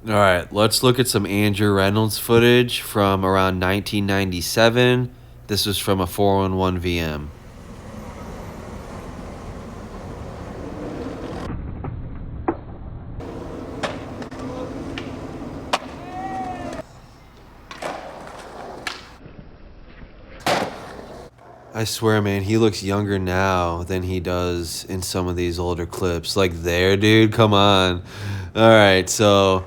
All right, let's look at some Andrew Reynolds footage from around 1997. This was from a 4-on-1 VM. I swear, man, he looks younger now than he does in some of these older clips. Like, there, dude, come on. All right, so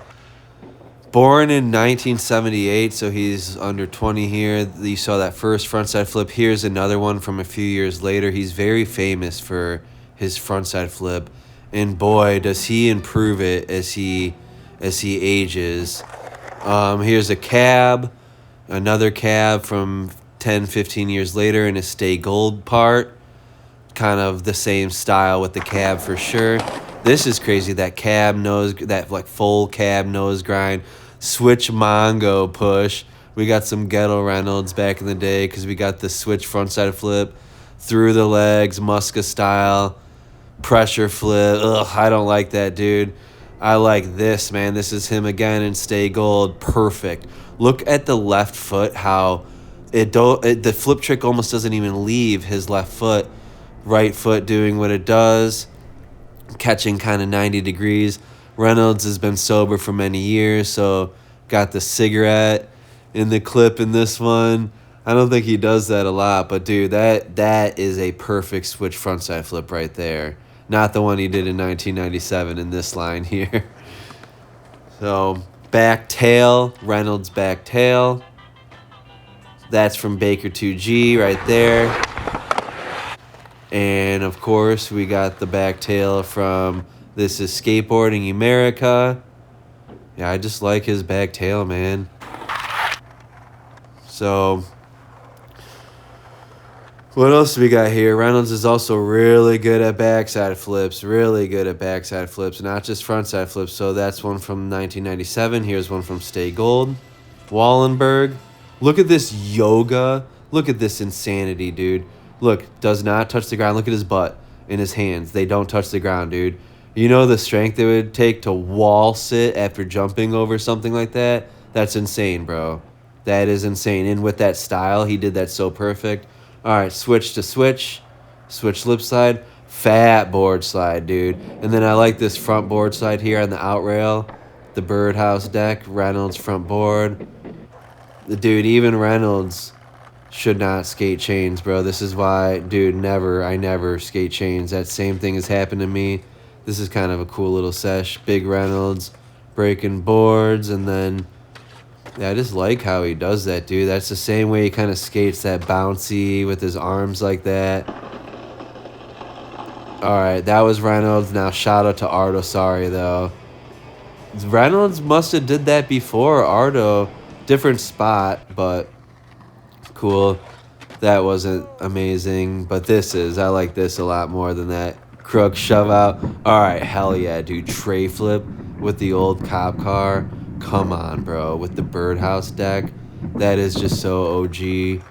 born in 1978, so he's under 20 here. You saw that first frontside flip. Here's another one from a few years later. He's very famous for his frontside flip, and boy, does he improve it as he ages. Here's a cab, another cab from 10, 15 years later in a stay gold part. Kind of the same style with the cab for sure. This is crazy. That cab nose, that like full cab nose grind, switch Mongo push. We got some ghetto Reynolds back in the day because we got the switch frontside flip through the legs, Muska style, pressure flip. Ugh, I don't like that, dude. I like this, man. This is him again in stay gold. Perfect. Look at the left foot, how the flip trick almost doesn't even leave his left foot. Right foot doing what it does, catching kind of 90 degrees. Reynolds has been sober for many years, so got the cigarette in the clip in this one. I don't think he does that a lot, but dude, that is a perfect switch frontside flip right there. Not the one he did in 1997 in this line here. So back tail, Reynolds back tail. That's from Baker 2G right there. And of course, we got the back tail from This Is Skateboarding America. Yeah, I just like his back tail, man. So, what else do we got here? Reynolds is also really good at backside flips. Really good at backside flips, not just frontside flips. So that's one from 1997. Here's one from Stay Gold. Wallenberg. Look at this yoga. Look at this insanity, dude. Look, does not touch the ground. Look at his butt and his hands. They don't touch the ground, dude. You know the strength it would take to wall sit after jumping over something like that? That's insane, bro. That is insane. And with that style, he did that so perfect. All right, switch to switch. Switch lip slide. Fat board slide, dude. And then I like this front board slide here on the out rail. The birdhouse deck. Reynolds front board. Dude, even Reynolds should not skate chains, bro. This is why, dude, I never skate chains. That same thing has happened to me. This is kind of a cool little sesh. Big Reynolds breaking boards, and then, yeah, I just like how he does that, dude. That's the same way he kind of skates that bouncy with his arms like that. All right, that was Reynolds. Now, shout out to Ardo. Sorry, though. Reynolds must have did that before. Ardo, different spot, but cool. That wasn't amazing, but this is. I like this a lot more than that crook shove out. All right, hell yeah, dude. Tray flip with the old cop car. Come on, bro. With the birdhouse deck. That is just so OG.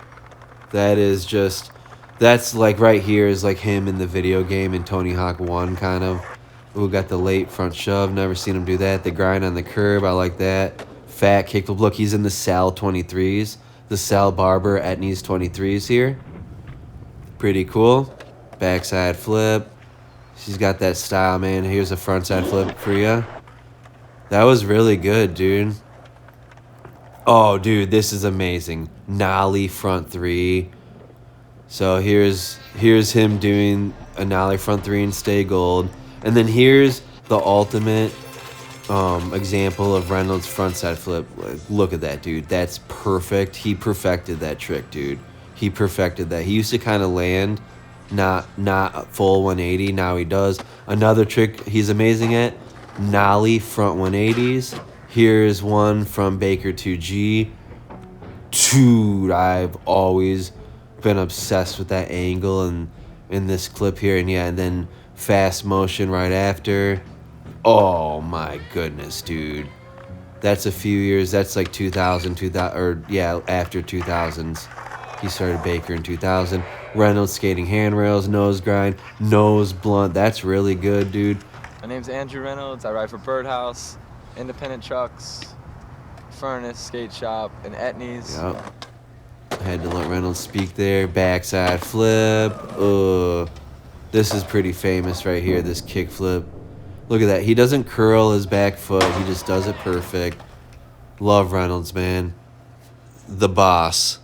That is just. That's like right here is like him in the video game in Tony Hawk 1, kind of. Ooh, got the late front shove. Never seen him do that. The grind on the curb. I like that. Fat kickflip. Look, he's in the Sal 23s. The Sal Barber at knees 23s here. Pretty cool. Backside flip. She's got that style, man. Here's a frontside flip for you. That was really good, dude. Oh, dude, this is amazing. Nollie front three. So here's him doing a nollie front three and stay gold. And then here's the ultimate example of Reynolds frontside flip. Look at that, dude. That's perfect. He perfected that trick, dude. He perfected that. He used to kind of land not full 180. Now he does. Another trick he's amazing at, nollie front 180s. Here's one from Baker 2G. Dude, I've always been obsessed with that angle and in this clip here. And yeah, and then fast motion right after. Oh my goodness, dude. That's a few years. That's like 2000, or yeah, after 2000s. He started Baker in 2000. Reynolds skating handrails, nose grind, nose blunt. That's really good, dude. My name's Andrew Reynolds. I ride for Birdhouse. Independent Trucks, Furnace, Skate Shop, and Etnies. Yep. Had to let Reynolds speak there. Backside flip. This is pretty famous right here, this kick flip. Look at that. He doesn't curl his back foot. He just does it perfect. Love Reynolds, man. The boss.